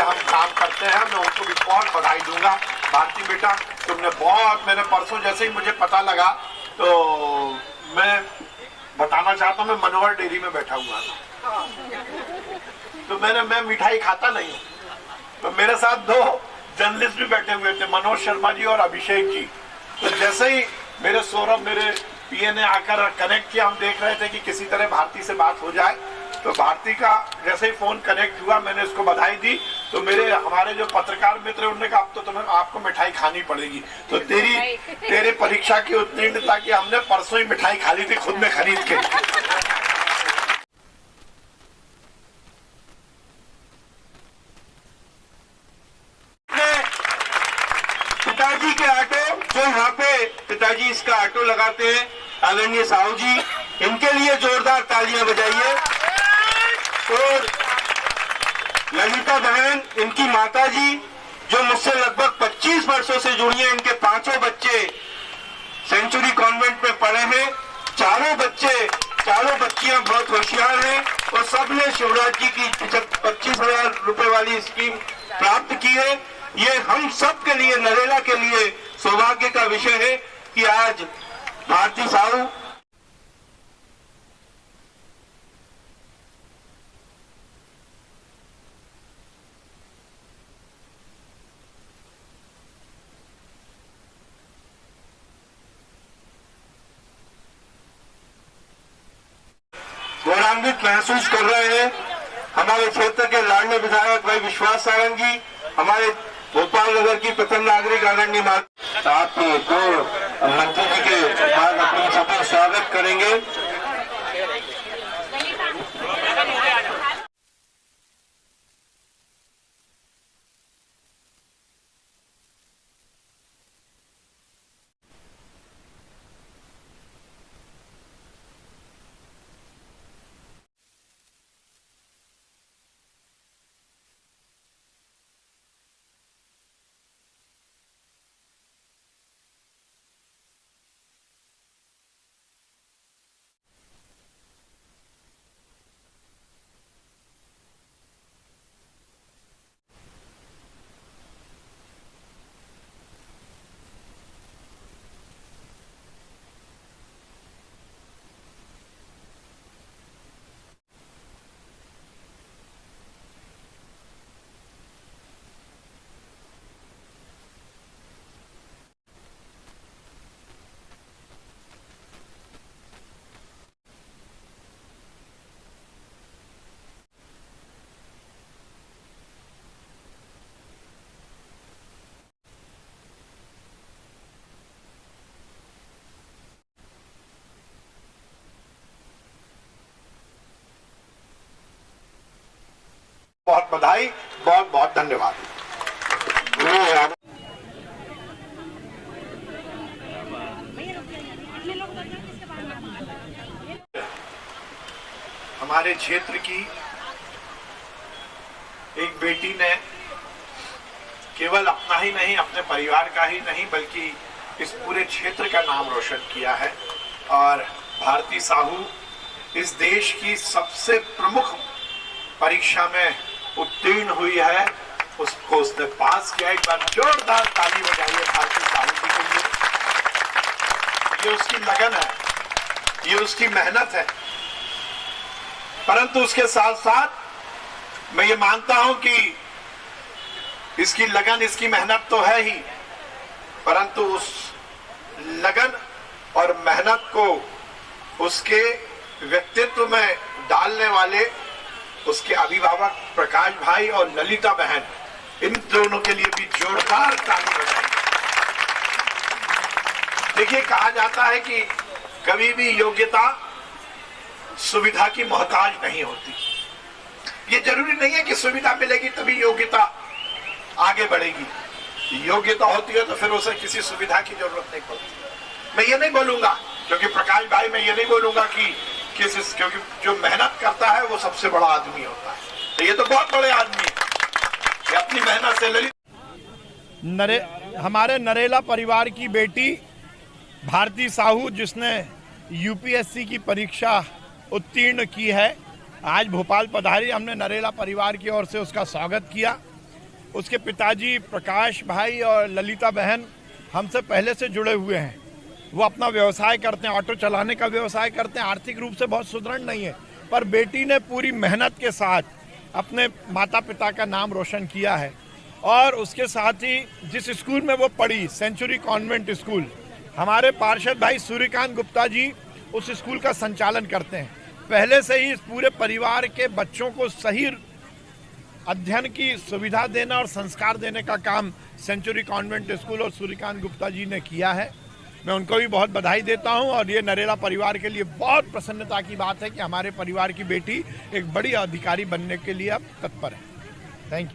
हम काम करते हैं। मैं उनको भी बहुत बधाई दूंगा। भारती बेटा, तुमने बहुत, मैंने परसों जैसे ही मुझे पता लगा तो मैं बताना चाहता हूँ, मैं मनोहर डेयरी में बैठा हुआ था, तो मैं मिठाई खाता नहीं हूँ, तो मेरे साथ दो जर्नलिस्ट भी बैठे हुए थे, मनोज शर्मा जी और अभिषेक जी। तो जैसे ही मेरे सौरभ, मेरे पीए ने आकर कनेक्ट किया, हम देख रहे थे कि किसी तरह भारती से बात हो जाए, तो भारती का जैसे ही फोन कनेक्ट हुआ, मैंने इसको बधाई दी, तो हमारे जो पत्रकार मित्र उन्होंने कहा अब तो तुम्हें, आपको मिठाई खानी पड़ेगी। तो तेरे परीक्षा की उत्तीर्णता की हमने परसों ही मिठाई खा ली थी खुद में खरीद के। पिताजी के ऑटो, जो यहाँ पे पिताजी इसका ऑटो लगाते हैं, आदरणीय साहू जी, इनके लिए जोरदार तालियां बजाइए। और ललिता बहन, इनकी माता जी, जो मुझसे लगभग 25 वर्षों से जुड़ी हैं, इनके 5 बच्चे सेंचुरी कॉन्वेंट में पढ़े हैं। चारों बच्चियां बहुत होशियार हैं और सबने शिवराज जी की 25,000 रुपए वाली स्कीम प्राप्त की है। ये हम सब के लिए, नरेला के लिए सौभाग्य का विषय है कि आज भारती साहू गौरवान्वित महसूस कर रहे हैं। हमारे क्षेत्र के लाडले विधायक भाई विश्वास सारंग जी, हमारे भोपाल नगर की प्रथम नागरिक आदरणीय आप तो मंत्री जी के बाद अपना सफल स्वागत करेंगे। बहुत बधाई, बहुत बहुत धन्यवाद। हमारे क्षेत्र की एक बेटी ने केवल अपना ही नहीं, अपने परिवार का ही नहीं, बल्कि इस पूरे क्षेत्र का नाम रोशन किया है। और भारती साहू इस देश की सबसे प्रमुख परीक्षा में उत्तीर्ण हुई है, उसको उसने पास किया। एक बार जोरदार ताली बजाइए भारती साहू जी के लिए। ये उसकी लगन है, ये उसकी मेहनत है, परंतु उसके साथ साथ मैं ये मानता हूं कि इसकी लगन, इसकी मेहनत तो है ही, परंतु उस लगन और मेहनत को उसके व्यक्तित्व में डालने वाले उसके अभिभावक प्रकाश भाई और ललिता बहन, इन दोनों के लिए भी जोरदार ताली बजाइए। देखिए, कहा जाता है कि कभी भी योग्यता सुविधा की मोहताज नहीं होती। ये जरूरी नहीं है कि सुविधा मिलेगी तभी योग्यता आगे बढ़ेगी। योग्यता होती है तो फिर उसे किसी सुविधा की जरूरत नहीं पड़ती। मैं ये नहीं बोलूंगा, क्योंकि प्रकाश भाई, मैं ये नहीं बोलूंगा कि क्योंकि जो मेहनत करता है वो सबसे बड़ा आदमी होता है, तो ये तो बहुत बड़े आदमी है, ये अपनी मेहनत से हमारे नरेला परिवार की बेटी भारती साहू, जिसने यूपीएससी की परीक्षा उत्तीर्ण की है, आज भोपाल पधारी। हमने नरेला परिवार की ओर से उसका स्वागत किया। उसके पिताजी प्रकाश भाई और ललिता बहन हमसे पहले से जुड़े हुए हैं। वो अपना व्यवसाय करते हैं, ऑटो चलाने का व्यवसाय करते हैं, आर्थिक रूप से बहुत सुदृढ़ नहीं है, पर बेटी ने पूरी मेहनत के साथ अपने माता पिता का नाम रोशन किया है। और उसके साथ ही जिस स्कूल में वो पढ़ी, सेंचुरी कॉन्वेंट स्कूल, हमारे पार्षद भाई सूर्यकांत गुप्ता जी उस स्कूल का संचालन करते हैं। पहले से ही इस पूरे परिवार के बच्चों को सही अध्ययन की सुविधा देना और संस्कार देने का काम सेंचुरी कॉन्वेंट स्कूल और सूर्यकांत गुप्ता जी ने किया है। मैं उनको भी बहुत बधाई देता हूं और ये नरेला परिवार के लिए बहुत प्रसन्नता की बात है कि हमारे परिवार की बेटी एक बड़ी अधिकारी बनने के लिए अब तत्पर है। Thank you.